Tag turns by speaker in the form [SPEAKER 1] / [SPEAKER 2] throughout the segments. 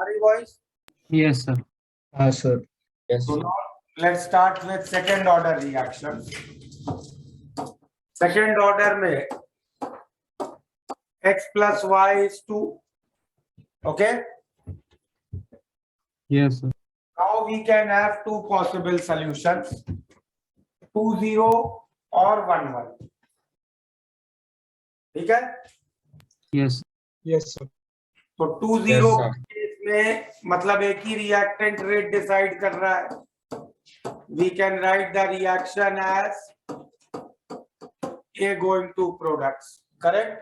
[SPEAKER 1] Are you boys?
[SPEAKER 2] Yes, sir.
[SPEAKER 3] Sir. Yes.
[SPEAKER 1] So now let's start with second order reaction. Second order में x plus y is 2. Okay.
[SPEAKER 2] Yes, sir.
[SPEAKER 1] Now we can have two possible solutions, 2 0 or 1 1. ठीक है?
[SPEAKER 2] Yes.
[SPEAKER 3] Yes, sir.
[SPEAKER 1] तो 2 0 case में मतलब एक ही reactant rate decide कर रहा है. We can write the reaction as A going to products. Correct?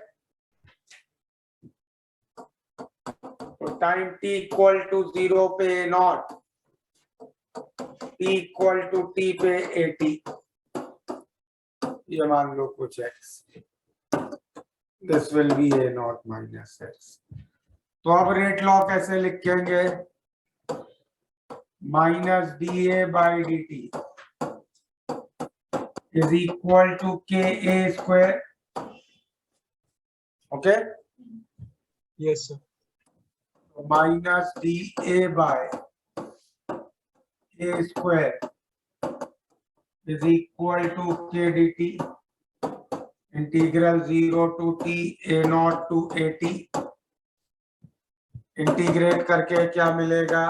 [SPEAKER 1] तो टाइम t इक्वल टू 0 पे A naught, t equal to t पे AT. ये मान लो कुछ x. This will be A naught minus x. तो अब रेट लॉ कैसे लिखेंगे? Minus DA by DT is equal to KA square. Okay?
[SPEAKER 3] Yes, sir.
[SPEAKER 1] Minus DA by A square is equal to K dt. Integral 0 to T A naught to AT. Integrate करके क्या मिलेगा?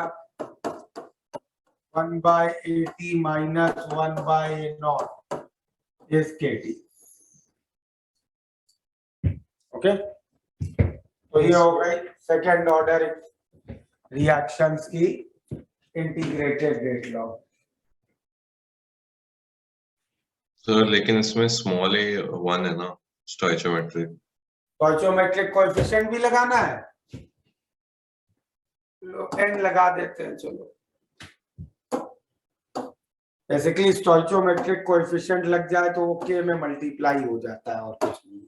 [SPEAKER 1] 1 by AT minus 1 by A naught is KT. Okay, तो ये हो गई second order reactions की integrated rate law.
[SPEAKER 4] Sir लेकिन इसमें स्मॉल ए 1 है ना, स्टोइचोमेट्रिक.
[SPEAKER 1] स्टोइचोमेट्रिक कोएफिशिएंट भी लगाना है, एन लगा देते हैं. चलो, बेसिकली स्टोइचोमेट्रिक कोएफिशिएंट लग जाए तो वो के में मल्टीप्लाई हो जाता है और कुछ नहीं.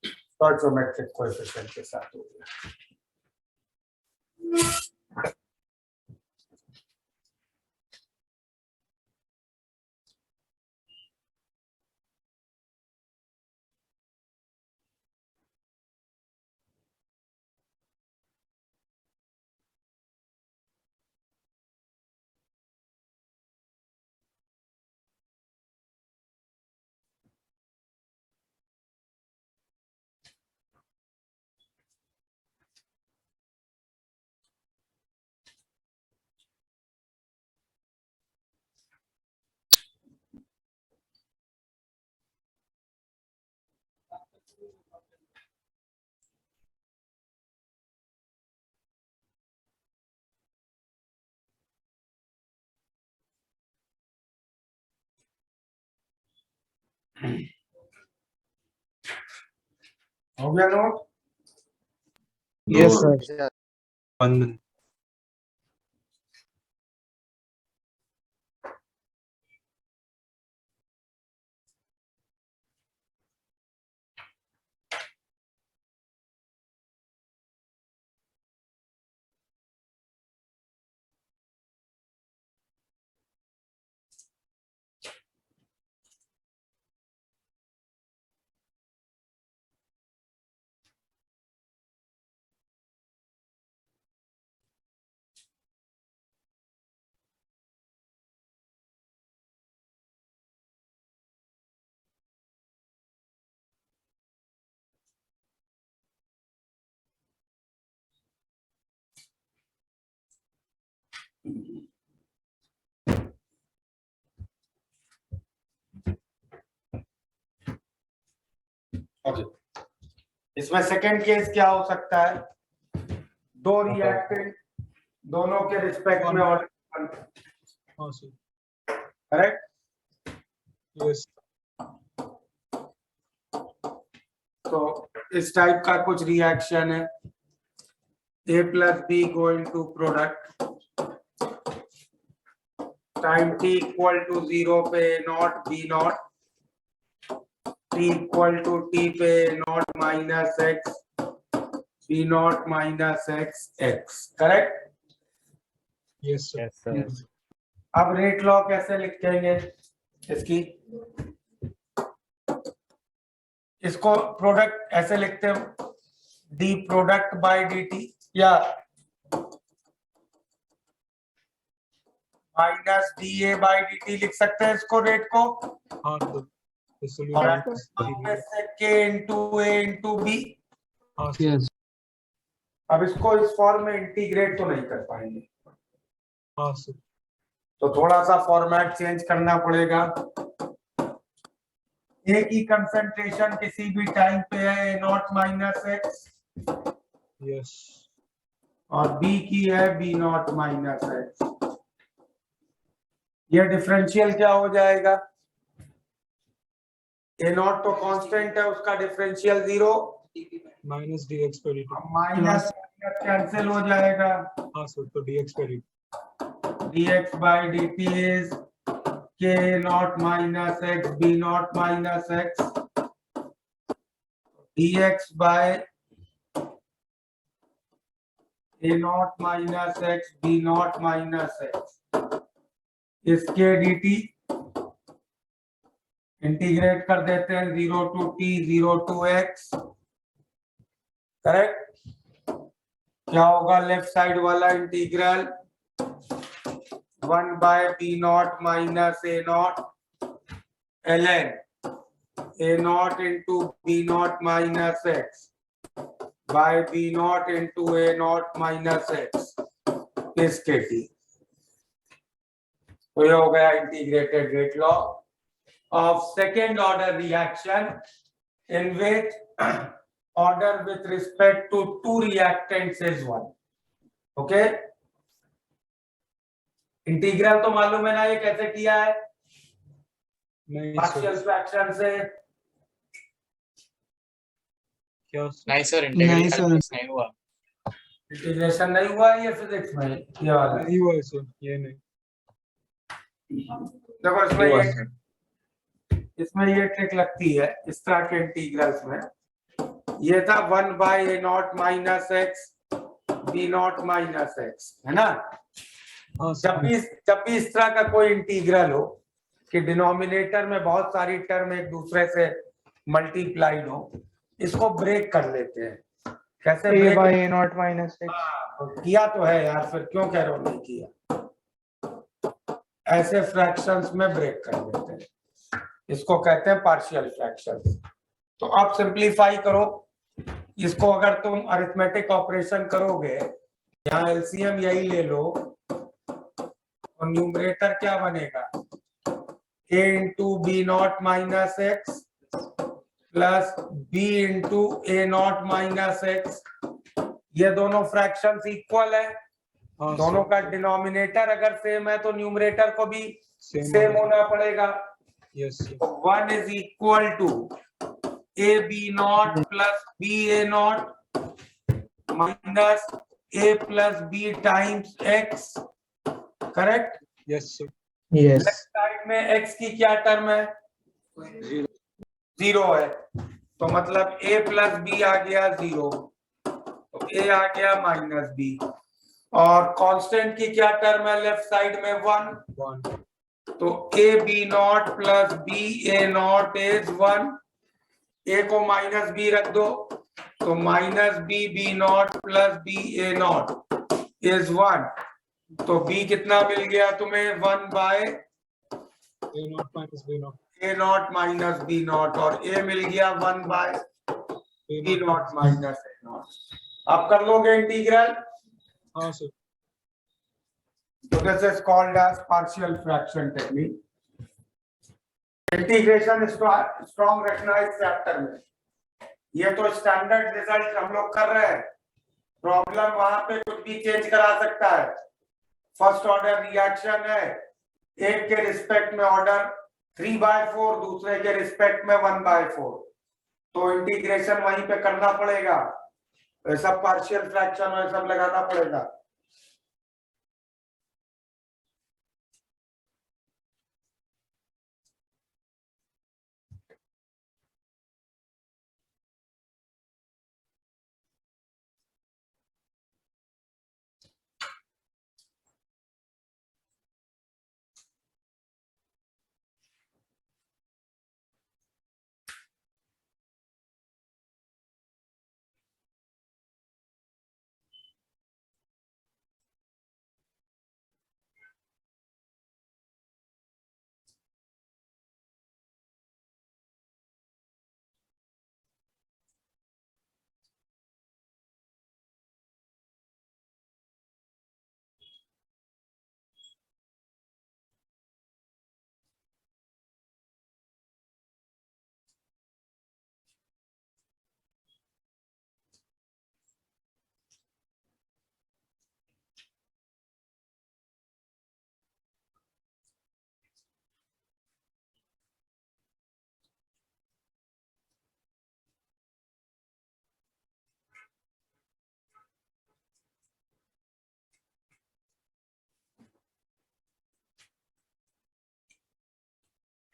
[SPEAKER 1] स्टोइचोमेट्रिक कोएफिशिएंट के साथ हो गया. हो गया note?
[SPEAKER 3] Yes, sir.
[SPEAKER 2] 1 minute.
[SPEAKER 1] Okay, इसमें सेकंड केस क्या हो सकता है? दो रिएक्टेंट, दोनों के रिस्पेक्ट में ऑर्डर करेक्ट.
[SPEAKER 3] Yes.
[SPEAKER 1] तो इस टाइप का कुछ रिएक्शन है. A plus B going to product, time t equal to 0 पे naught B naught, t equal to t पे naught minus x, B naught minus x. Correct?
[SPEAKER 3] Yes, sir.
[SPEAKER 2] Yes.
[SPEAKER 1] अब rate law कैसे लिखेंगे? इसकी, इसको product ऐसे लिखते हैं, D product by D T, या minus D A by D T लिख सकते हैं इसको, रेट को,
[SPEAKER 3] हाँ सर, the
[SPEAKER 1] और
[SPEAKER 3] solution is
[SPEAKER 1] माइनस से k into A into B.
[SPEAKER 3] हाँ सर,
[SPEAKER 2] Yes.
[SPEAKER 1] अब इसको इस फॉर्म में इंटीग्रेट तो नहीं कर पाएंगे,
[SPEAKER 3] हाँ सर,
[SPEAKER 1] तो थोड़ा सा फॉर्मेट चेंज करना पड़ेगा। ए की कंसंट्रेशन किसी भी टाइम पे है नॉट माइनस एक्स,
[SPEAKER 3] yes,
[SPEAKER 1] और बी की है बी नॉट माइनस एक्स। ये डिफरेंशियल क्या हो जाएगा, ए नॉट तो कांस्टेंट है, उसका differential 0,
[SPEAKER 3] minus dx per dt,
[SPEAKER 1] minus cancel हो जाएगा,
[SPEAKER 3] हाँ सर, तो dx per dt,
[SPEAKER 1] dx by dt is k naught minus x b naught minus x, dx by a naught minus x b naught minus x is k dt। Integrate कर देते हैं 0 to t 0 to x, correct. क्या होगा left side वाला integral, 1 by b naught minus a naught ln a naught into b naught minus x by b naught into a naught minus x is kt। तो ये हो गया integrated rate law of second order reaction in which order with respect to two reactants is 1। okay, integral तो मालूम है ना ये कैसे किया है,
[SPEAKER 3] नहीं
[SPEAKER 1] पार्शियल
[SPEAKER 3] सर,
[SPEAKER 1] फ्रैक्शन से।
[SPEAKER 3] क्या सर,
[SPEAKER 5] नहीं सर,
[SPEAKER 2] नहीं
[SPEAKER 5] इंटीग्रल
[SPEAKER 2] सर।
[SPEAKER 5] कैलकुलस नहीं हुआ।
[SPEAKER 1] इंटीग्रेशन नहीं हुआ है ये फिजिक्स में, ये वाला
[SPEAKER 3] नहीं हुआ है सर, ये नहीं,
[SPEAKER 1] देखो इसमें ये ट्रिक लगती है इस तरह के इंटीग्रल्स में। ये था 1 by a naught minus x b naught minus x, है ना।
[SPEAKER 3] हाँ
[SPEAKER 1] जब
[SPEAKER 3] सर,
[SPEAKER 1] भी इस तरह का कोई इंटीग्रल हो कि डिनोमिनेटर में बहुत सारी टर्म एक दूसरे से मल्टीप्लाइड हो, इसको ब्रेक कर लेते हैं। कैसे
[SPEAKER 6] a
[SPEAKER 1] break?
[SPEAKER 6] by a naught minus x,
[SPEAKER 1] किया तो है यार, फिर क्यों कह रहे हो नहीं किया। ऐसे फ्रैक्शंस में ब्रेक कर देते हैं, इसको कहते हैं पार्शियल फ्रैक्शंस। तो आप सिंपलीफाई करो इसको, अगर तुम अरिथमेटिक ऑपरेशन करोगे, यहाँ एलसीएम यही ले लो, और न्यूमरेटर क्या बनेगा, a into b naught minus x plus b into a naught minus x. ये दोनों फ्रैक्शंस इक्वल है,
[SPEAKER 3] हाँ
[SPEAKER 1] दोनों
[SPEAKER 3] सर,
[SPEAKER 1] का डिनोमिनेटर अगर सेम है तो न्यूमरेटर को भी
[SPEAKER 3] Same
[SPEAKER 1] सेम
[SPEAKER 3] होगा।
[SPEAKER 1] होना पड़ेगा।
[SPEAKER 3] yes sir,
[SPEAKER 1] 1 is equal to a b naught plus b a naught minus a plus b times x, correct.
[SPEAKER 3] yes sir,
[SPEAKER 6] yes,
[SPEAKER 1] left side में x की क्या टर्म है, 0 है, तो मतलब a प्लस b आ गया 0, तो a आ गया माइनस b, और कांस्टेंट की क्या टर्म है लेफ्ट साइड में 1,
[SPEAKER 3] 1,
[SPEAKER 1] तो a b naught plus b a naught is 1, a को माइनस b रख दो, तो minus b b naught plus b a naught is 1, तो b कितना मिल गया तुम्हें, 1 by
[SPEAKER 3] a naught minus b naught,
[SPEAKER 1] a naught minus b naught, और a मिल गया 1 by
[SPEAKER 3] a
[SPEAKER 1] b
[SPEAKER 3] naught,
[SPEAKER 1] naught minus a naught. आप कर लोगे इंटीग्रल,
[SPEAKER 3] हाँ sir,
[SPEAKER 1] so this is called as partial fraction technique। Integration strong रखना है इस चैप्टर में, ये तो स्टैंडर्ड रिजल्ट हम लोग कर रहे हैं, प्रॉब्लम वहां पे कुछ भी चेंज करा सकता है। फर्स्ट ऑर्डर रिएक्शन है, एक के रिस्पेक्ट में ऑर्डर 3/4, दूसरे के रिस्पेक्ट में 1/4, तो इंटीग्रेशन वहीं पे करना पड़ेगा, सब पार्शियल फ्रैक्शन और सब लगाना पड़ेगा।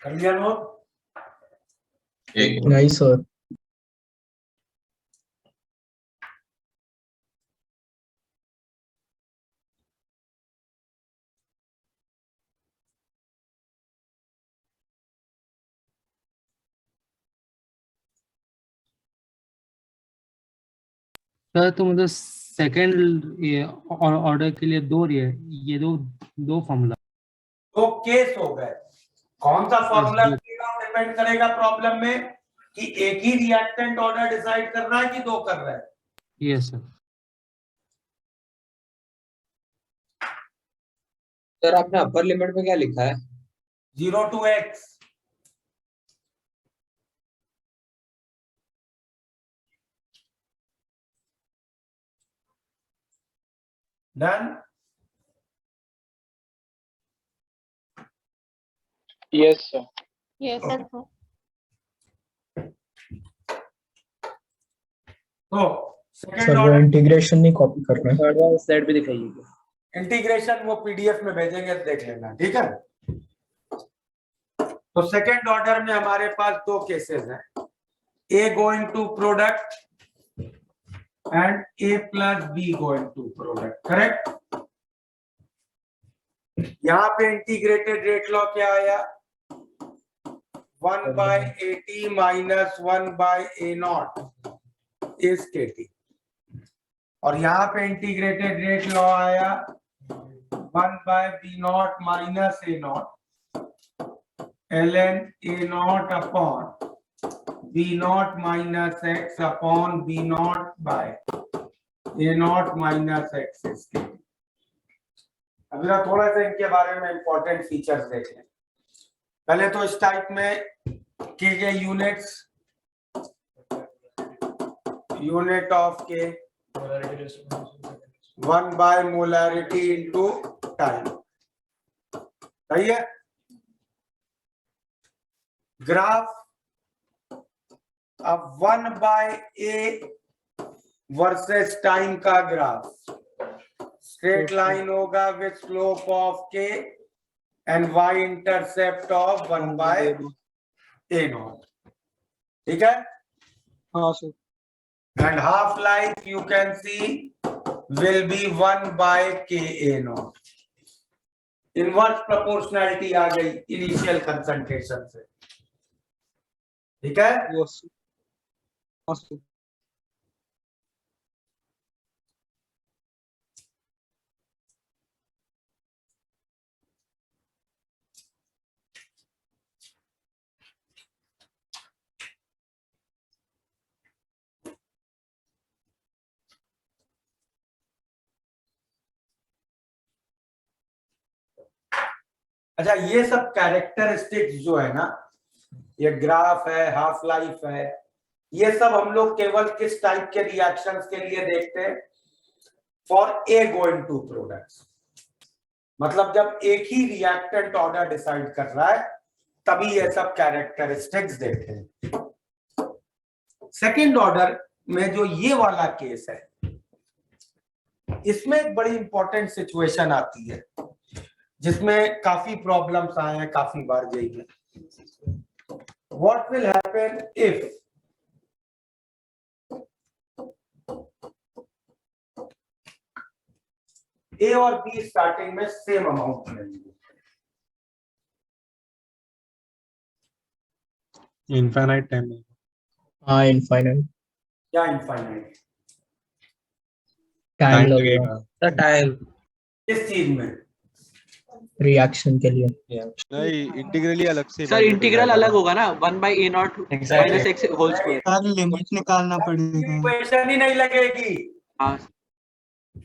[SPEAKER 1] कर लिया नोट?
[SPEAKER 4] एक
[SPEAKER 5] नहीं सर।
[SPEAKER 2] सर तो मतलब सेकंड ये ऑर्डर के लिए दो ये दो फॉर्मूला।
[SPEAKER 1] तो केस हो गए। कौन सा फॉर्मूला
[SPEAKER 2] Yes,
[SPEAKER 1] डिपेंड करेगा प्रॉब्लम में कि एक ही रिएक्टेंट ऑर्डर डिसाइड कर रहा है कि दो कर रहा है?
[SPEAKER 2] Yes sir.
[SPEAKER 6] सर आपने अपर लिमिट में क्या लिखा है?
[SPEAKER 1] 0 to x। Done?
[SPEAKER 7] Yes, sir.
[SPEAKER 8] Yes, sir.
[SPEAKER 1] तो सेकंड
[SPEAKER 5] सर वो
[SPEAKER 1] ऑर्डर
[SPEAKER 5] इंटीग्रेशन नहीं कॉपी करना है।
[SPEAKER 6] एडवांस स्लाइड भी दिखाइए।
[SPEAKER 1] इंटीग्रेशन वो पीडीएफ में भेजेंगे, देख लेना, ठीक है? तो सेकंड ऑर्डर में हमारे पास दो केसेस हैं, a going to product and a plus b going to product, correct? यहां पे इंटीग्रेटेड रेट लॉ क्या आया? 1/at minus 1/a0 is kt। और यहाँ पे इंटीग्रेटेड रेट लॉ आया 1/b0 minus a0 ln a0 upon b0 minus x upon b0 by a0 minus x इसके। अभी ना थोड़ा सा इनके बारे में इंपॉर्टेंट फीचर्स देख लें। पहले तो इस टाइप में के यूनिट्स, यूनिट ऑफ के 1 बाय मोलैरिटी इंटू टाइम, सही है? ग्राफ अब 1 बाय ए वर्सेस टाइम का ग्राफ, स्ट्रेट लाइन होगा with slope of k and y intercept of 1 by a0, ठीक है?
[SPEAKER 3] हाँ sir.
[SPEAKER 1] And half life you can see will be 1 by ka0। Inverse proportionality आ गई initial concentration से, ठीक है?
[SPEAKER 3] Yes, sir. हाँ सर।
[SPEAKER 1] अच्छा, ये सब कैरेक्टरिस्टिक्स जो है ना, ये ग्राफ है, हाफ लाइफ है, ये सब हम लोग केवल किस टाइप के रिएक्शंस के लिए देखते हैं? For a going to products. मतलब जब एक ही रिएक्टेंट ऑर्डर डिसाइड कर रहा है तभी ये सब कैरेक्टरिस्टिक्स देखते हैं। सेकेंड ऑर्डर में जो ये वाला केस है, इसमें एक बड़ी इंपॉर्टेंट सिचुएशन आती है जिसमें काफी प्रॉब्लम्स आए हैं काफी बार जेई में। व्हाट विल हैपन इफ ए और बी स्टार्टिंग में सेम अमाउंट लेंगे?
[SPEAKER 2] इनफाइनाइट टाइम में।
[SPEAKER 5] हाँ इनफाइनाइट
[SPEAKER 1] क्या इनफाइनाइट?
[SPEAKER 5] टाइम लगेगा
[SPEAKER 6] टाइम
[SPEAKER 1] किस चीज में?
[SPEAKER 5] रिएक्शन के लिए।
[SPEAKER 9] नहीं, इंटीग्रली अलग से
[SPEAKER 6] सर इंटीग्रल अलग होगा ना 1/a0 minus x whole square.
[SPEAKER 2] Limit निकालना पड़ेगा।
[SPEAKER 1] इक्वेशन ही नहीं लगेगी।
[SPEAKER 6] हाँ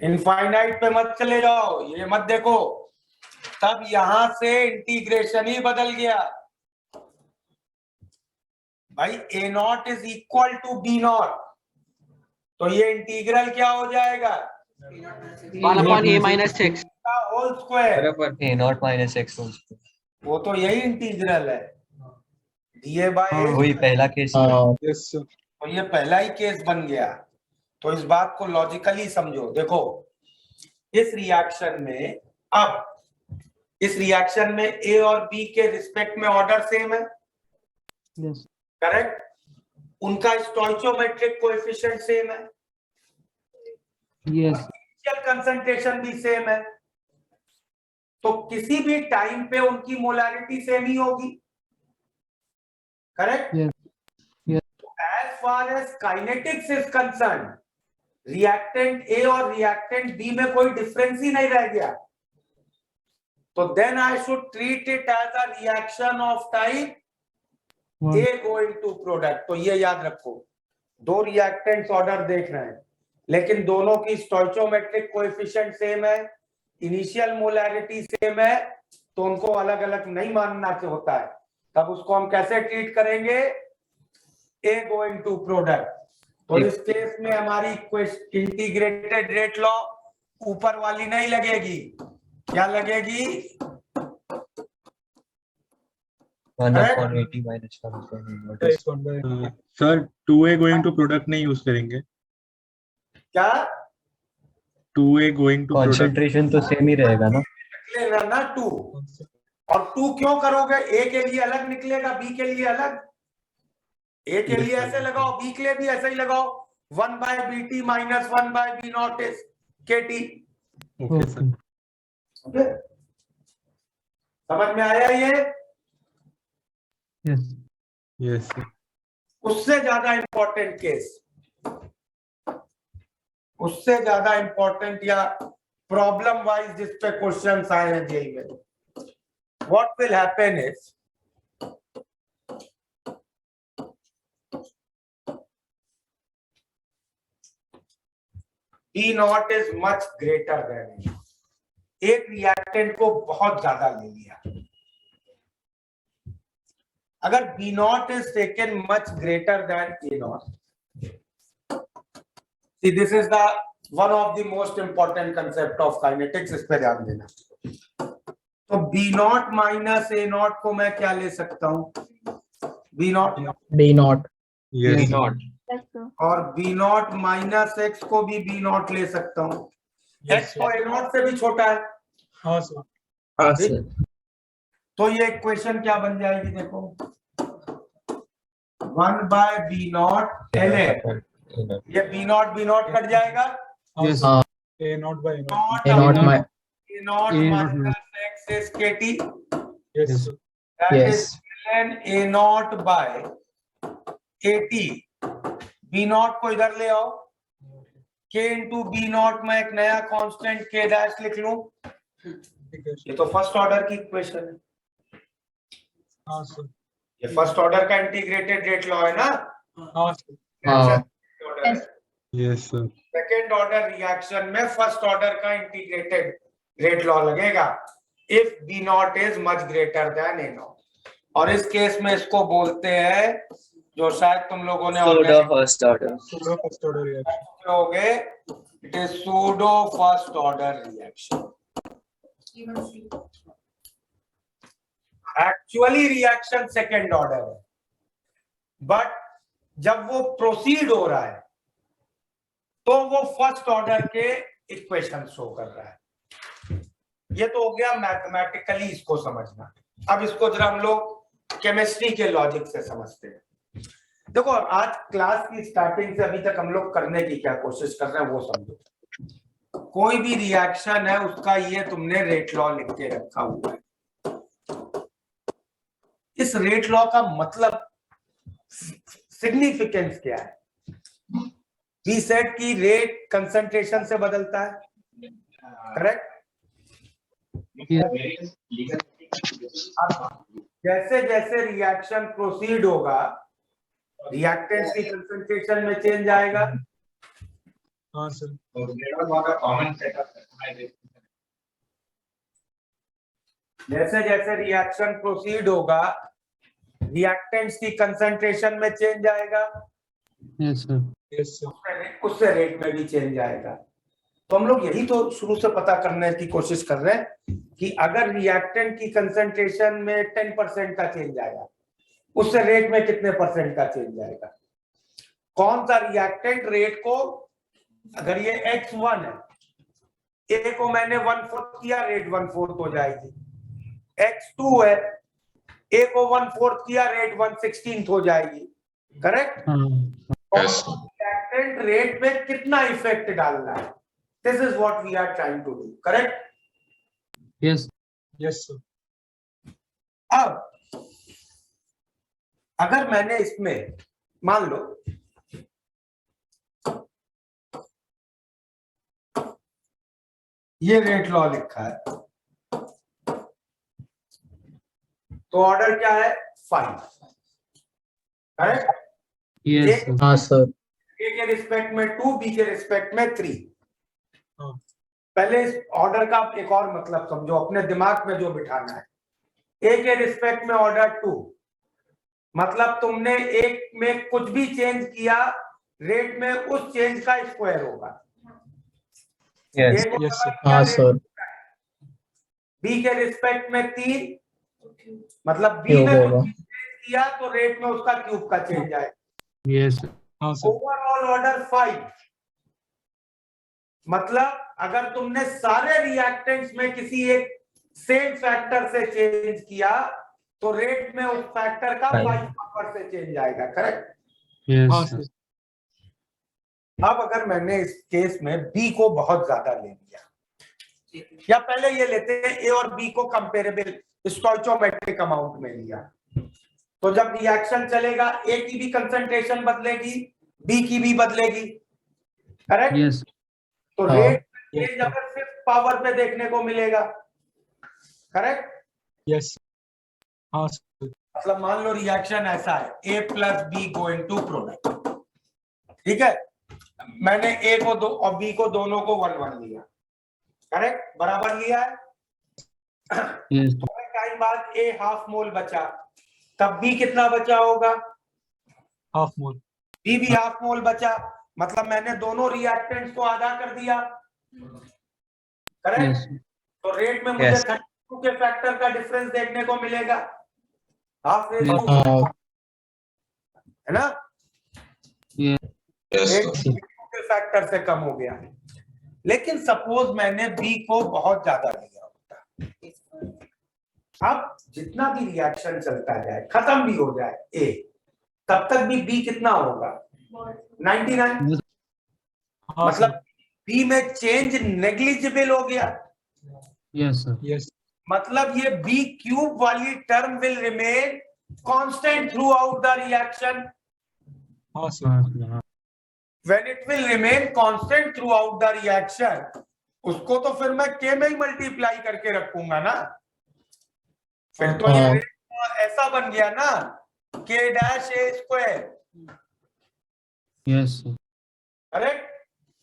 [SPEAKER 1] इनफाइनाइट पे मत चले जाओ, ये मत देखो, तब यहां से इंटीग्रेशन ही बदल गया भाई। a0 is equal to b0, तो ये इंटीग्रल क्या हो जाएगा?
[SPEAKER 6] 1/a minus x
[SPEAKER 1] whole square.
[SPEAKER 6] a0 minus x whole square.
[SPEAKER 1] वो तो यही इंटीग्रल है, डीए बाय
[SPEAKER 6] वही पहला केस।
[SPEAKER 5] हाँ
[SPEAKER 3] Yes, sir.
[SPEAKER 1] तो ये पहला ही केस बन गया। तो इस बात को लॉजिकली समझो। देखो इस रिएक्शन में अब इस रिएक्शन में ए और बी के रिस्पेक्ट में ऑर्डर सेम है,
[SPEAKER 2] Yes.
[SPEAKER 1] करेक्ट? उनका स्टोइचोमेट्रिक कोएफिशिएंट सेम है,
[SPEAKER 2] Yes.
[SPEAKER 1] इनिशियल कंसंट्रेशन भी सेम है, तो किसी भी टाइम पे उनकी मोलारिटी सेम ही होगी, correct?
[SPEAKER 2] Yes.
[SPEAKER 1] As far as kinetics is concerned, reactant A और reactant B में कोई डिफरेंस ही नहीं रह गया, तो then I should treat it as a reaction of type
[SPEAKER 2] One.
[SPEAKER 1] A going to product। तो ये याद रखो, दो रिएक्टेंट्स ऑर्डर देख रहे हैं, लेकिन दोनों की स्टोइचोमेट्रिक कोएफिशिएंट सेम है, इनिशियल मोलारिटी सेम है, तो उनको अलग अलग नहीं मानना से होता है। तब उसको हम कैसे ट्रीट करेंगे? A going to product। तो इस केस में हमारी इंटीग्रेटेड रेट लॉ ऊपर वाली नहीं लगेगी, क्या लगेगी?
[SPEAKER 7] 1/80 minus 1/1.
[SPEAKER 3] Yes, 1/.
[SPEAKER 9] Sir 2A going to product नहीं यूज करेंगे,
[SPEAKER 1] क्या
[SPEAKER 9] 2A going to product.
[SPEAKER 7] Concentration तो सेम ही रहेगा ना?
[SPEAKER 1] निकलेगा ना 2, और 2 क्यों करोगे? A के लिए अलग निकलेगा, B के लिए अलग। A के लिए ऐसे लगाओ, B के लिए भी ऐसे ही लगाओ, 1/BT minus 1/B naught is KT।
[SPEAKER 9] Okay sir,
[SPEAKER 1] Okay? समझ में आया ये?
[SPEAKER 2] Yes.
[SPEAKER 9] Yes sir.
[SPEAKER 1] उससे ज्यादा इंपॉर्टेंट केस, उससे ज्यादा इंपॉर्टेंट या प्रॉब्लम वाइज जिस पे क्वेश्चन आए हैं जेई में, what will happen is B naught is much greater than A। एक रिएक्टेंट को बहुत ज्यादा ले लिया, अगर B naught is taken much greater than A naught, see this is the one of the most important concept of kinetics, इस पे ध्यान देना। तो B naught minus A naught को मैं क्या ले सकता हूँ? B naught,
[SPEAKER 5] D naught.
[SPEAKER 9] Yes
[SPEAKER 6] Not.
[SPEAKER 1] और B naught minus X को भी B naught ले सकता हूँ। X तो A naught से भी छोटा है,
[SPEAKER 3] हाँ सर।
[SPEAKER 5] हाँ सर।
[SPEAKER 1] तो ये इक्वेशन क्या बन जाएगी? देखो 1/B naught LA, ये B naught कट जाएगा,
[SPEAKER 2] Yes.
[SPEAKER 5] हाँ,
[SPEAKER 3] A naught by A naught.
[SPEAKER 1] naught
[SPEAKER 5] A naught my,
[SPEAKER 1] A naught
[SPEAKER 2] A naught
[SPEAKER 1] minus X is KT,
[SPEAKER 3] Yes,
[SPEAKER 2] Yes.
[SPEAKER 3] sir.
[SPEAKER 1] that
[SPEAKER 5] yes,
[SPEAKER 1] is ln A naught by AT। B naught को इधर ले आओ, K into B naught में एक नया constant K dash लिख लूं,
[SPEAKER 3] ठीक है,
[SPEAKER 1] ये तो फर्स्ट ऑर्डर की इक्वेशन है,
[SPEAKER 3] हाँ सर।
[SPEAKER 1] ये फर्स्ट ऑर्डर का इंटीग्रेटेड रेट लॉ है ना।
[SPEAKER 3] हाँ सर।
[SPEAKER 5] हाँ,
[SPEAKER 9] yes sir.
[SPEAKER 1] Second order reaction में फर्स्ट ऑर्डर का इंटीग्रेटेड रेट लॉ लगेगा if B naught is much greater than A naught। और इस केस में इसको बोलते हैं, जो शायद तुम लोगों ने
[SPEAKER 7] Pseudo first order.
[SPEAKER 3] Pseudo first order reaction.
[SPEAKER 1] हो गए, it is pseudo first order reaction. Actually reaction second order है, बट जब वो प्रोसीड हो रहा है तो वो फर्स्ट ऑर्डर के इक्वेशन शो कर रहा है। ये तो हो गया मैथमेटिकली इसको समझना। अब इसको जरा हम लोग केमिस्ट्री के लॉजिक से समझते हैं। देखो, आज क्लास की स्टार्टिंग से अभी तक हम लोग करने की क्या कोशिश कर रहे हैं वो समझो। कोई भी रिएक्शन है उसका ये तुमने रेट लॉ लिख के रखा हुआ है। इस रेट लॉ का मतलब, सिग्निफिकेंस क्या है? वी सेड की रेट कंसंट्रेशन से बदलता है, करेक्ट? जैसे जैसे रिएक्शन प्रोसीड होगा, रिएक्टेंट्स की कंसंट्रेशन में चेंज आएगा।
[SPEAKER 3] हाँ सर।
[SPEAKER 1] जैसे जैसे रिएक्शन प्रोसीड होगा, रिएक्टेंट्स की कंसंट्रेशन में चेंज आएगा,
[SPEAKER 2] Yes, sir.
[SPEAKER 3] Yes, sir.
[SPEAKER 1] उससे रेट में भी चेंज आएगा। तो हम लोग यही तो शुरू से पता करने की कोशिश कर रहे हैं कि अगर रिएक्टेंट की कंसंट्रेशन में 10% का चेंज आएगा, उससे रेट में कितने परसेंट का चेंज आएगा? कौन सा रिएक्टेंट रेट को, अगर ये X1 है, A को मैंने 1/4 किया, रेट 1/4 हो जाएगी। x2 है, a को 1/4 किया, रेट 1/16 हो जाएगी, करेक्ट?
[SPEAKER 2] हाँ
[SPEAKER 4] Yes, sir.
[SPEAKER 1] रिएक्टेंट रेट पे कितना इफेक्ट डालना है, this is what we are trying to do, correct?
[SPEAKER 2] Yes
[SPEAKER 3] Yes, sir.
[SPEAKER 1] अब अगर मैंने इसमें मान लो ये रेट लॉ लिखा है, तो ऑर्डर क्या है? 5, करेक्ट?
[SPEAKER 2] यस
[SPEAKER 5] हाँ सर।
[SPEAKER 1] ए के रिस्पेक्ट में 2, बी के रिस्पेक्ट में 3।
[SPEAKER 3] हाँ।
[SPEAKER 1] पहले इस ऑर्डर का एक और मतलब समझो, अपने दिमाग में जो बिठाना है। ए के रिस्पेक्ट में ऑर्डर 2, मतलब तुमने एक में कुछ भी चेंज किया, रेट में उस चेंज का स्क्वायर होगा।
[SPEAKER 7] Yes.
[SPEAKER 1] ए को
[SPEAKER 3] Yes, sir.
[SPEAKER 1] डबल किया,
[SPEAKER 5] हाँ
[SPEAKER 1] रेट
[SPEAKER 5] सर।
[SPEAKER 1] बी के रिस्पेक्ट में 3, मतलब बी
[SPEAKER 5] क्यूब
[SPEAKER 1] में कुछ
[SPEAKER 5] होगा।
[SPEAKER 1] भी चेंज किया तो रेट में उसका क्यूब का चेंज आएगा।
[SPEAKER 2] यस
[SPEAKER 3] हाँ सर.
[SPEAKER 1] ओवरऑल ऑर्डर 5, मतलब अगर तुमने सारे रिएक्टेंट्स में किसी एक सेम फैक्टर से चेंज किया तो रेट में उस फैक्टर का 5 पावर से चेंज आएगा, करेक्ट?
[SPEAKER 3] हाँ
[SPEAKER 2] यस
[SPEAKER 3] सर.
[SPEAKER 1] अब अगर मैंने इस केस में बी को बहुत ज्यादा ले लिया, या पहले ये लेते हैं ए और बी को कंपेरेबल स्टोइचोमेट्रिक अमाउंट में लिया, तो जब रिएक्शन चलेगा ए की भी कंसंट्रेशन बदलेगी, बी की भी बदलेगी, करेक्ट?
[SPEAKER 2] यस
[SPEAKER 1] तो
[SPEAKER 5] हाँ।
[SPEAKER 1] रेट चेंज अगर 5th पावर पे देखने को मिलेगा, करेक्ट?
[SPEAKER 3] Yes. हाँ सर.
[SPEAKER 1] मतलब मान लो रिएक्शन ऐसा है, A plus B going to product, ठीक है? मैंने ए को 2 और बी को दोनों को 1/1 लिया, करेक्ट? बराबर लिया है।
[SPEAKER 2] यस
[SPEAKER 1] थोड़े टाइम बाद ए हाफ मोल बचा, तब बी कितना बचा होगा?
[SPEAKER 3] Half mole.
[SPEAKER 1] बी भी हाफ मोल बचा, मतलब मैंने दोनों रिएक्टेंट्स को आधा कर दिया, करेक्ट?
[SPEAKER 2] यस
[SPEAKER 1] तो रेट में मुझे
[SPEAKER 7] Yes.
[SPEAKER 1] 32 के फैक्टर का डिफरेंस देखने को मिलेगा, हाफ रेट
[SPEAKER 2] Yes.
[SPEAKER 5] हाँ
[SPEAKER 1] है ना?
[SPEAKER 4] Yes,
[SPEAKER 1] rate
[SPEAKER 4] sir.
[SPEAKER 1] के फैक्टर से कम हो गया। लेकिन सपोज मैंने बी को बहुत ज्यादा लिया होता, अब जितना भी रिएक्शन चलता जाए, खत्म भी हो जाए ए, तब तक भी बी कितना होगा? 99,
[SPEAKER 3] हाँ
[SPEAKER 1] मतलब
[SPEAKER 3] सर.
[SPEAKER 1] बी में चेंज नेग्लिजिबल हो गया,
[SPEAKER 2] यस सर
[SPEAKER 3] Yes.
[SPEAKER 1] मतलब ये बी क्यूब वाली term will remain constant through out the reaction.
[SPEAKER 3] हाँ सर.
[SPEAKER 2] हाँ
[SPEAKER 1] When it will remain constant throughout the reaction, उसको तो फिर मैं k में ही मल्टीप्लाई करके रखूंगा ना, फिर तो ये
[SPEAKER 5] हाँ।
[SPEAKER 1] रेट ऐसा बन गया ना, k dash a square,
[SPEAKER 2] yes sir
[SPEAKER 1] correct?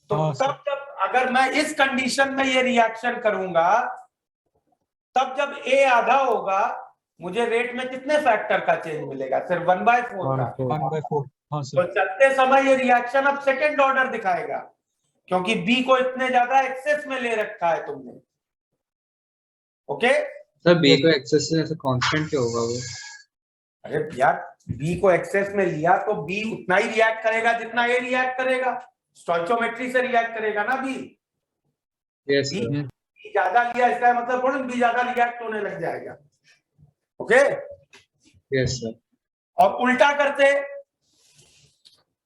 [SPEAKER 1] तो
[SPEAKER 3] हाँ, सर।
[SPEAKER 1] तब जब अगर मैं इस कंडीशन में ये रिएक्शन करूंगा, तब जब a आधा होगा, मुझे रेट में कितने फैक्टर का चेंज मिलेगा? सिर्फ 1/4 का।
[SPEAKER 3] 1/4. हाँ
[SPEAKER 1] तो
[SPEAKER 3] सर.
[SPEAKER 1] चलते समय ये रिएक्शन अब सेकंड ऑर्डर दिखाएगा, क्योंकि बी को इतने ज्यादा एक्सेस में ले रखा है तुमने, ओके?
[SPEAKER 6] सर बी को एक्सेस से ऐसे कांस्टेंट क्या होगा वो?
[SPEAKER 1] अरे यार, बी को एक्सेस में लिया तो बी उतना ही रिएक्ट करेगा जितना ए रिएक्ट करेगा, स्टोइचोमेट्री से रिएक्ट करेगा ना B.
[SPEAKER 6] Yes
[SPEAKER 1] B
[SPEAKER 6] sir.
[SPEAKER 1] B ज्यादा लिया इसका मतलब थोड़ा बी ज्यादा रिएक्ट होने लग जाएगा, ओके?
[SPEAKER 6] Yes sir.
[SPEAKER 1] और उल्टा करते,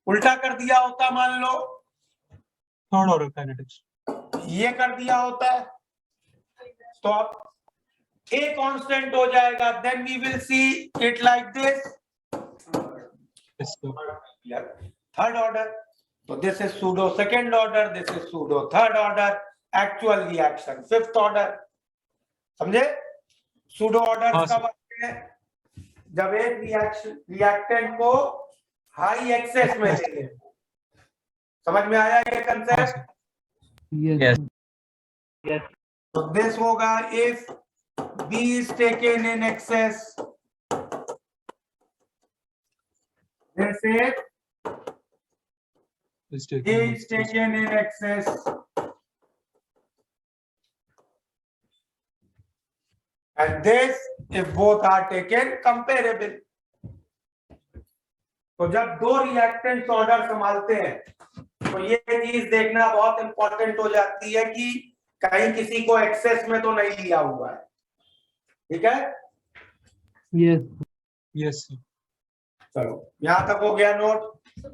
[SPEAKER 1] उल्टा कर दिया होता, मान लो
[SPEAKER 3] Third order kinetics.
[SPEAKER 1] ये कर दिया होता है, तो अब a कांस्टेंट हो जाएगा, then we will see it like this,
[SPEAKER 3] Yes sir.
[SPEAKER 1] Third order. तो this is pseudo second order, this is pseudo third order, actual reaction 5th order, समझे? सूडो ऑर्डर
[SPEAKER 3] हाँ,
[SPEAKER 1] कब आते हैं? जब एक रिएक्टेंट को हाई एक्सेस में ले लें। समझ में आया ये कंसेप्ट?
[SPEAKER 2] यस
[SPEAKER 1] तो दिस होगा if B is taken in excess, this is
[SPEAKER 3] Is
[SPEAKER 1] A
[SPEAKER 3] taken.
[SPEAKER 1] is taken in excess, and this if both are taken comparable. तो जब दो रिएक्टेंट्स ऑर्डर संभालते हैं तो ये चीज देखना बहुत इंपॉर्टेंट हो जाती है कि कहीं किसी को एक्सेस में तो नहीं लिया हुआ है, ठीक है,
[SPEAKER 2] Yes.
[SPEAKER 3] Yes, sir.
[SPEAKER 1] चलो यहाँ तक हो गया नोट।
[SPEAKER 8] The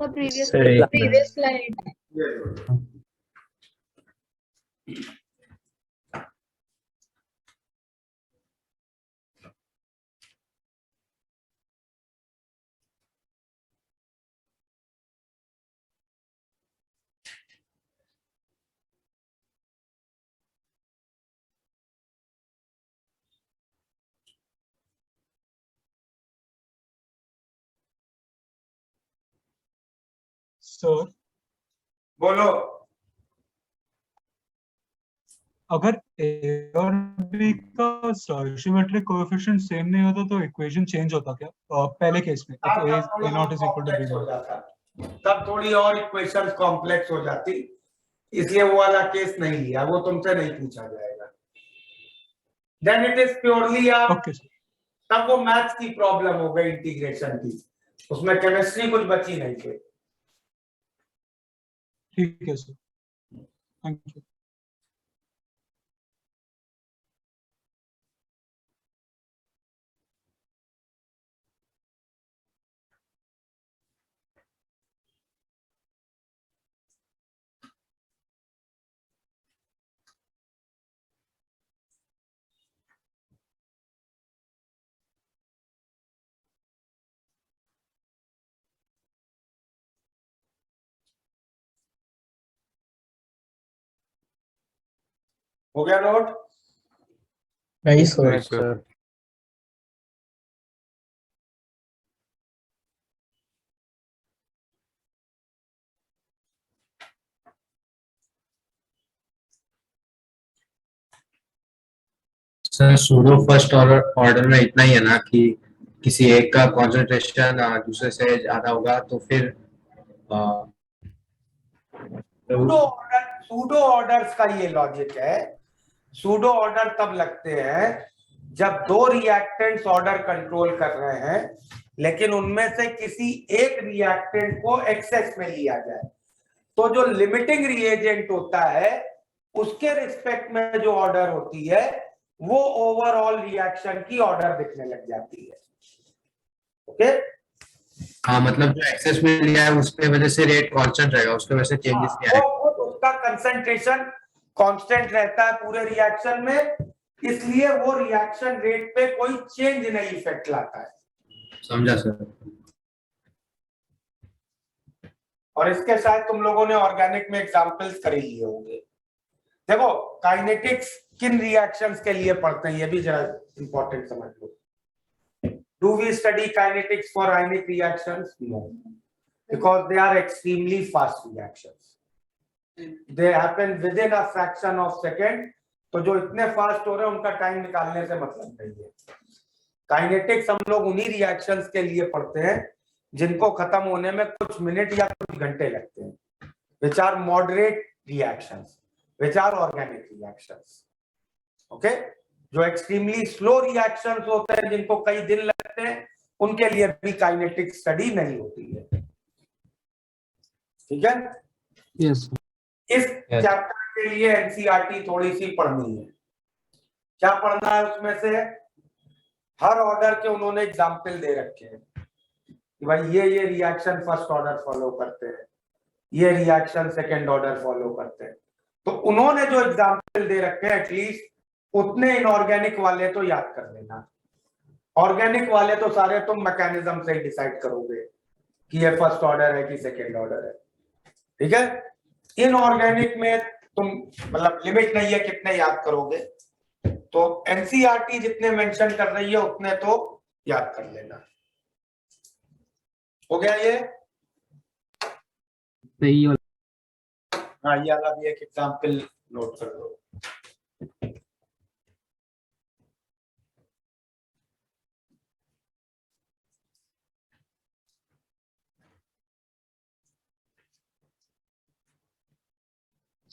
[SPEAKER 8] previous
[SPEAKER 5] सही
[SPEAKER 8] previous slide.
[SPEAKER 1] ये लो।
[SPEAKER 3] Sir,
[SPEAKER 1] बोलो।
[SPEAKER 3] अगर A और B का stoichiometric coefficient सेम नहीं होता तो इक्वेशन चेंज होता क्या? पहले केस में if A naught is equal to B
[SPEAKER 1] हो
[SPEAKER 3] naught.
[SPEAKER 1] जाता, तब थोड़ी और इक्वेशन कॉम्प्लेक्स हो जाती, इसलिए वो वाला केस नहीं लिया, वो तुमसे नहीं पूछा जाएगा। Then it is purely
[SPEAKER 3] Okay, sir.
[SPEAKER 1] तब वो मैथ्स की प्रॉब्लम हो गई, इंटीग्रेशन की, उसमें केमिस्ट्री कुछ बची नहीं थी।
[SPEAKER 3] ठीक है सर, थैंक यू।
[SPEAKER 1] हो गया नोट?
[SPEAKER 5] नहीं sir.
[SPEAKER 9] Yes, sir.
[SPEAKER 7] Sir pseudo first order में इतना ही है ना कि किसी एक का कॉन्सेंट्रेशन दूसरे से ज्यादा होगा तो फिर
[SPEAKER 1] सूडो ऑर्डर्स का ये लॉजिक है। सूडो ऑर्डर तब लगते हैं जब दो रिएक्टेंट्स ऑर्डर कंट्रोल कर रहे हैं, लेकिन उनमें से किसी एक रिएक्टेंट को एक्सेस में लिया जाए, तो जो लिमिटिंग रिएजेंट होता है उसके रिस्पेक्ट में जो ऑर्डर होती है वो ओवरऑल रिएक्शन की ऑर्डर दिखने लग जाती है। ओके?
[SPEAKER 7] हाँ, मतलब जो एक्सेस में लिया है उसके वजह से रेट कांस्टेंट रहेगा, उसके वजह से चेंजेस नहीं आएगा।
[SPEAKER 1] वो उसका कंसंट्रेशन कांस्टेंट रहता है पूरे रिएक्शन में, इसलिए वो रिएक्शन रेट पे कोई चेंज नहीं इफेक्ट लाता है।
[SPEAKER 7] समझा सर।
[SPEAKER 1] और इसके शायद तुम लोगों ने ऑर्गेनिक में एग्जांपल्स कर ही लिए होंगे। देखो काइनेटिक्स किन रिएक्शंस के लिए पढ़ते हैं ये भी जरा इंपॉर्टेंट समझ लो। Do we study kinetics for ionic reactions? No, because they are extremely fast reactions. They happen within a fraction of second. तो जो इतने फास्ट हो रहे हैं उनका टाइम निकालने से मतलब नहीं है। काइनेटिक्स हम लोग उन्हीं रिएक्शंस के लिए पढ़ते हैं जिनको खत्म होने में कुछ मिनट या कुछ घंटे लगते हैं, which are moderate reactions, which are organic reactions. Okay? जो एक्सट्रीमली स्लो रिएक्शंस होते हैं जिनको कई दिन लगते हैं, उनके लिए भी काइनेटिक स्टडी नहीं होती है। ठीक है?
[SPEAKER 2] Yes.
[SPEAKER 1] इस चैप्टर के लिए एनसीईआरटी थोड़ी सी पढ़नी है। क्या पढ़ना है उसमें से? हर ऑर्डर के उन्होंने एग्जाम्पल दे रखे हैं कि भाई ये रिएक्शन फर्स्ट ऑर्डर फॉलो करते हैं, ये रिएक्शन सेकेंड ऑर्डर फॉलो करते हैं। तो उन्होंने जो एग्जाम्पल दे रखे हैं एटलीस्ट उतने इनऑर्गेनिक वाले तो याद कर लेना। ऑर्गेनिक वाले तो सारे तुम मैकेनिज्म से ही डिसाइड करोगे कि ये फर्स्ट ऑर्डर है कि सेकेंड ऑर्डर है। ठीक है? इनऑर्गेनिक में तुम मतलब लिमिट नहीं है कितने याद करोगे, तो एनसीईआरटी जितने मेंशन कर रही है उतने तो याद कर लेना। हो गया ये?
[SPEAKER 2] सही और
[SPEAKER 1] हाँ, ये वाला भी एक एग्जाम्पल नोट कर लो।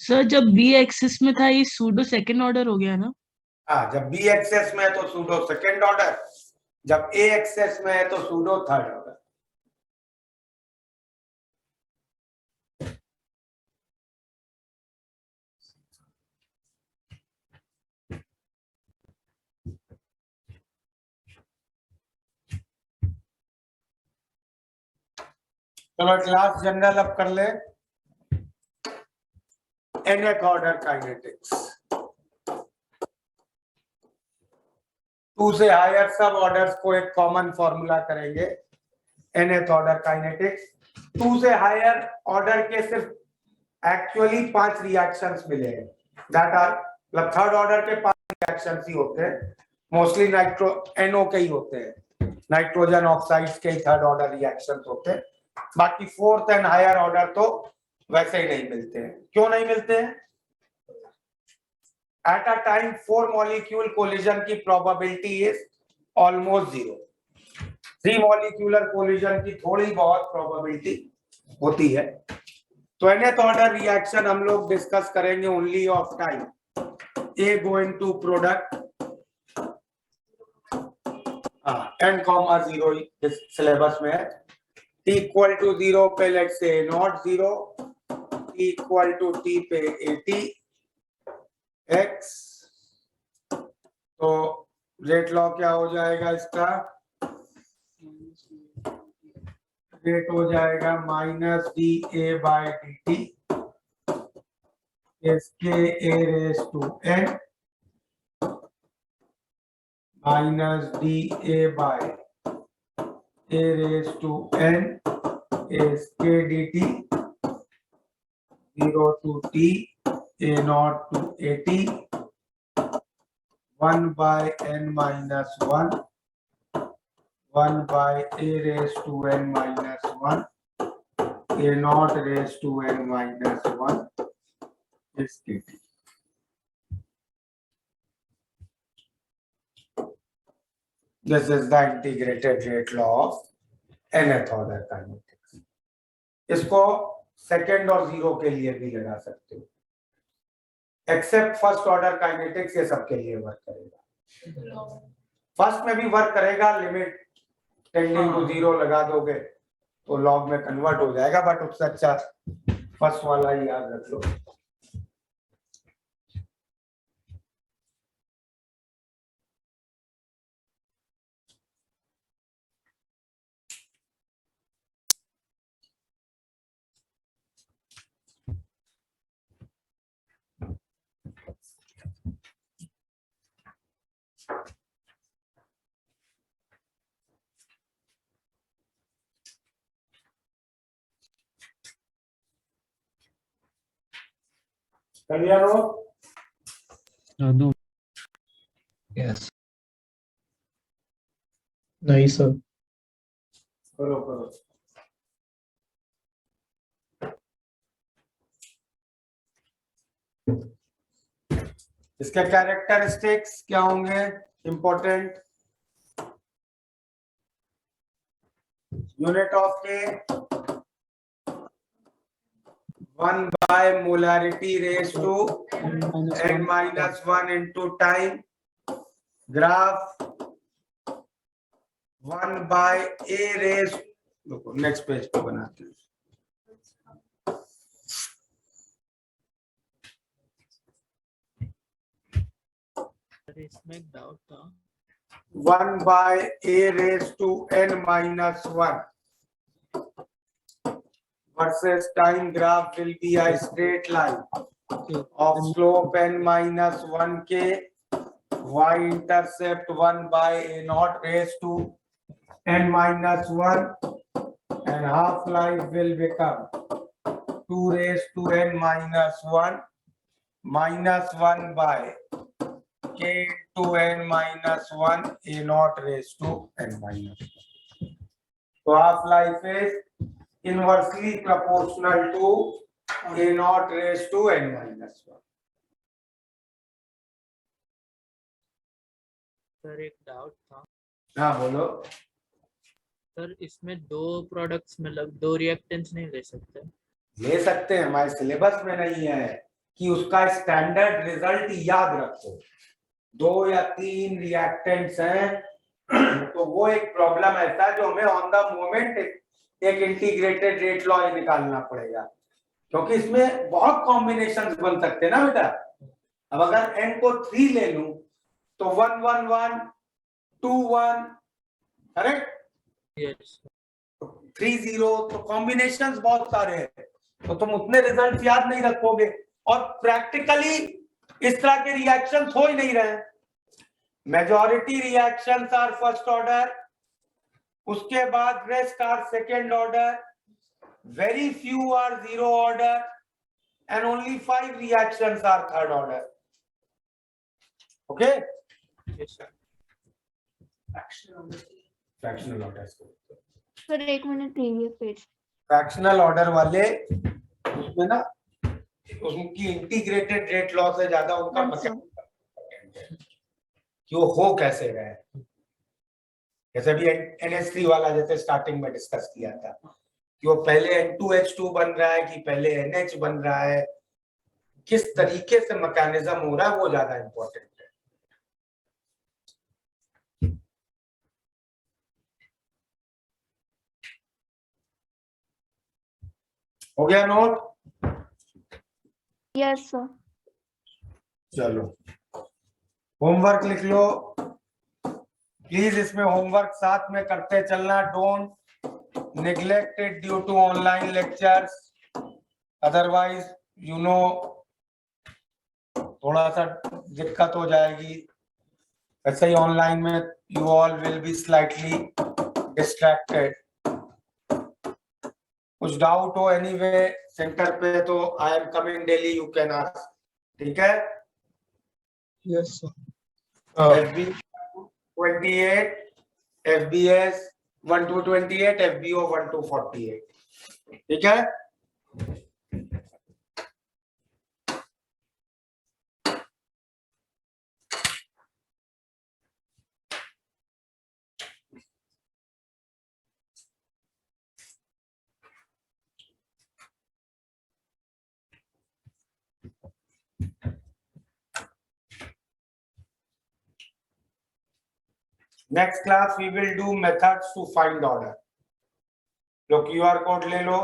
[SPEAKER 10] सर जब बी एक्सिस में था ये सूडो सेकंड ऑर्डर हो गया ना?
[SPEAKER 1] हाँ, जब बी एक्सेस में है तो सूडो सेकेंड ऑर्डर, जब ए एक्सेस में है तो सूडो थर्ड ऑर्डर। चलो क्लास जनरल अब कर ले। nth ऑर्डर काइनेटिक्स, 2 से हायर सब ऑर्डर्स को एक कॉमन फॉर्मूला करेंगे। nth ऑर्डर काइनेटिक्स, 2 से हायर ऑर्डर के सिर्फ एक्चुअली 5 रिएक्शंस मिले हैं, दैट आर, मतलब थर्ड ऑर्डर के 5 रिएक्शंस ही होते हैं, मोस्टली नाइट्रो NO के ही होते हैं, नाइट्रोजन ऑक्साइड्स के थर्ड ऑर्डर रिएक्शंस होते हैं। बाकी फोर्थ एंड हायर ऑर्डर तो वैसे ही नहीं मिलते हैं। क्यों नहीं मिलते हैं? At a time 4 molecule collision की probability is almost 0। 3 molecular collision की थोड़ी बहुत प्रोबेबिलिटी होती है। तो nth ऑर्डर रिएक्शन हम लोग डिस्कस करेंगे only of time A going to product n,0 इस सिलेबस में है। t इक्वल टू 0 पे let's say naught 0, t equal to t पे 80 x, तो रेट लॉ क्या हो जाएगा इसका? रेट हो जाएगा माइनस dA/dt इसके a raise to n minus dA/a raise to n इसके dt 0 to t a0 to 80 1 by n minus 1 1 by a raised to n minus 1 a0 raised to n minus 1 is dt. This is the integrated rate law of nth order kinetics. इसको second और 0 के लिए भी लगा सकते हो, accept first order kinetics ये सबके लिए वर्क करेगा। फर्स्ट में भी वर्क करेगा, लिमिट टेंडिंग टू 0 लगा दोगे तो लॉग में कन्वर्ट हो जाएगा, बट उससे अच्छा फर्स्ट वाला ही याद रख लो। क्लियर हो?
[SPEAKER 2] दो
[SPEAKER 5] Yes. नहीं सर।
[SPEAKER 1] करो करो। इसके कैरेक्टरिस्टिक्स क्या होंगे इंपॉर्टेंट? यूनिट ऑफ के 1 by molarity raised to n minus 1 into time, graph 1 by a raised, देखो नेक्स्ट पेज पे बनाते हैं।
[SPEAKER 6] इसमें एक डाउट था,
[SPEAKER 1] 1 by a raised to n minus 1 versus time graph will be a straight line of slope n minus 1k, y intercept 1 by a naught raised to n minus 1, and half life will become 2 raised to n minus 1 minus 1 by k to n minus 1 a naught raised to n minus 1. So half life is inversely proportional to a naught raised to n minus 1.
[SPEAKER 6] Sir एक doubt था
[SPEAKER 1] हाँ बोलो।
[SPEAKER 6] Sir, इसमें दो products मतलब दो reactants नहीं ले सकते?
[SPEAKER 1] ले सकते हैं, हमारे सिलेबस में नहीं है कि उसका स्टैंडर्ड रिजल्ट याद रखो। 2 या 3 रिएक्टेंट्स हैं तो वो एक प्रॉब्लम ऐसा है जो हमें ऑन द मोमेंट एक इंटीग्रेटेड रेट लॉ निकालना पड़ेगा, क्योंकि इसमें बहुत कॉम्बिनेशंस बन सकते हैं ना बेटा। अब अगर n को 3 ले लूं तो 1 1 1 2 1, करेक्ट?
[SPEAKER 6] यस।
[SPEAKER 1] 3 0, तो कॉम्बिनेशंस बहुत सारे हैं, तो तुम उतने रिजल्ट याद नहीं रखोगे, और प्रैक्टिकली इस तरह के रिएक्शंस हो ही नहीं रहे हैं। Majority reactions are first order, उसके बाद rest are second order, very few are zero order, and only 5 reactions are third order. Okay?
[SPEAKER 6] Yes, sir.
[SPEAKER 1] Fractional order.
[SPEAKER 8] Sir एक minute previous page.
[SPEAKER 1] Fractional order वाले उसमें ना उनकी integrated rate law से ज्यादा उनका
[SPEAKER 8] अच्छा।
[SPEAKER 1] कि वो हो कैसे रहे, जैसे भी NH3 वाला जैसे स्टार्टिंग में डिस्कस किया था कि वो पहले N2H2 बन रहा है कि पहले NH बन रहा है, किस तरीके से मैकेनिज्म हो रहा है वो ज्यादा इंपॉर्टेंट है। हो गया नोट?
[SPEAKER 8] Yes sir.
[SPEAKER 1] चलो होमवर्क लिख लो प्लीज, इसमें होमवर्क साथ में करते चलना, don't neglect it due to online lectures, otherwise you know थोड़ा सा दिक्कत हो जाएगी। वैसे ही ऑनलाइन में you all will be slightly distracted। कुछ डाउट हो एनीवे सेंटर पे तो I am coming daily, you can ask, ठीक है?
[SPEAKER 3] Yes, sir.
[SPEAKER 1] FB 28, FBS 1 to 28, FBO 1 to 48, ठीक है? Next class we will do methods to find order. Low QR code ले लो।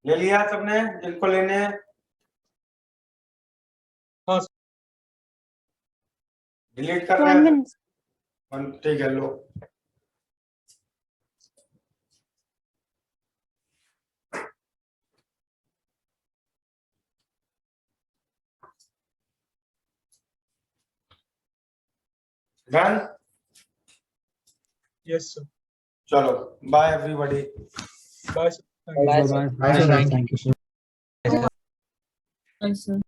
[SPEAKER 1] ले लिया सबने जिनको लेने हैं?
[SPEAKER 3] हाँ।
[SPEAKER 1] डिलीट कर रहे हैं? ठीक है लो। Done?
[SPEAKER 3] Yes, sir.
[SPEAKER 1] चलो bye everybody.
[SPEAKER 3] Bye, sir. Thank you.
[SPEAKER 2] Bye.
[SPEAKER 5] Bye, sir. Thank you, sir.
[SPEAKER 10] Yes, sir.